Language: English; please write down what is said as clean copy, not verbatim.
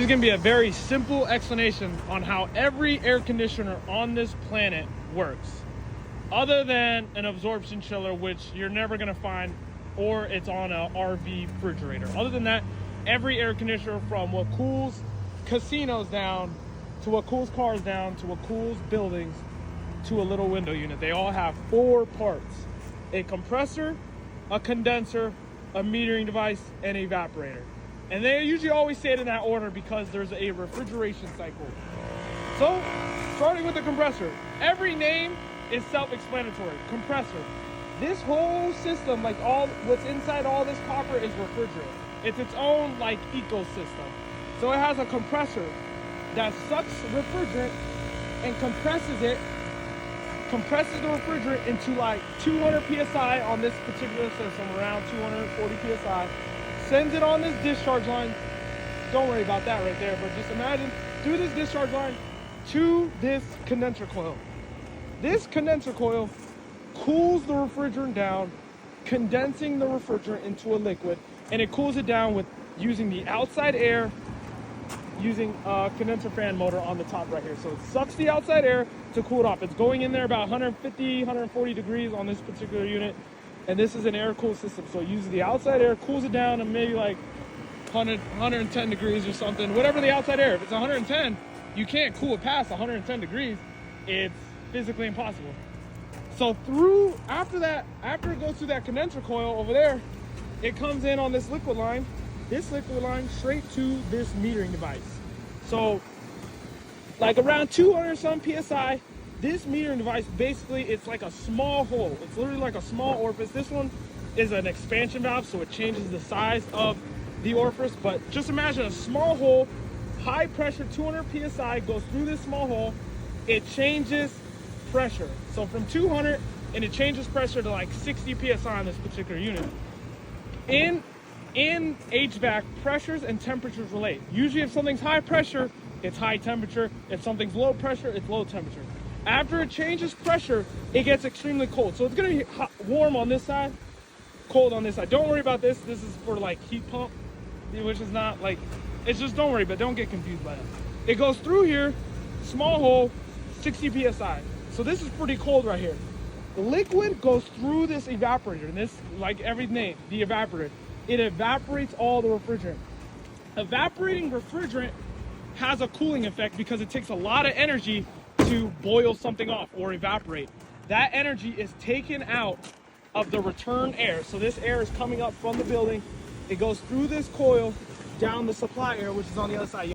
is going to be a very simple explanation on how every air conditioner on this planet works, other than an absorption chiller, which you're never going to find, or it's on a RV refrigerator. Other than that, every air conditioner, from what cools casinos down to what cools cars down to what cools buildings to a little window unit, they all have 4 parts: a compressor, a condenser, a metering device, and an evaporator. And they usually always say it in that order because there's a refrigeration cycle. So, starting with the compressor, every name is self-explanatory. Compressor. This whole system, like all what's inside all this copper, is refrigerant. It's its own like ecosystem. So it has a compressor that sucks refrigerant and compresses the refrigerant into like 200 psi on this particular system, around 240 psi. Sends it on this discharge line. Don't worry about that right there, but just imagine through this discharge line to this condenser coil. This condenser coil cools the refrigerant down, condensing the refrigerant into a liquid, and it cools it down with using the outside air, using a condenser fan motor on the top right here. So it sucks the outside air to cool it off. It's going in there about 150, 140 degrees on this particular unit. And this is an air cool system. So it uses the outside air, cools it down to maybe like 110 degrees or something, whatever the outside air. If it's 110, you can't cool it past 110 degrees. It's physically impossible. So after it goes through that condenser coil over there, it comes in on this liquid line straight to this metering device. So like around 200 some PSI, this metering device, basically, it's like a small hole. It's literally like a small orifice. This one is an expansion valve, so it changes the size of the orifice. But just imagine a small hole, high pressure, 200 PSI goes through this small hole. It changes pressure. So from 200, and it changes pressure to like 60 PSI on this particular unit. In HVAC, pressures and temperatures relate. Usually if something's high pressure, it's high temperature. If something's low pressure, it's low temperature. After it changes pressure, it gets extremely cold. So it's gonna be warm on this side, cold on this side. Don't worry about this. This is for like heat pump, which is not like, it's just, don't worry, but don't get confused by that. It goes through here, small hole, 60 PSI. So this is pretty cold right here. The liquid goes through this evaporator, and this, like every name, the evaporator, it evaporates all the refrigerant. Evaporating refrigerant has a cooling effect because it takes a lot of energy to boil something off or evaporate. That energy is taken out of the return air. So this air is coming up from the building. It goes through this coil down the supply air, which is on the other side.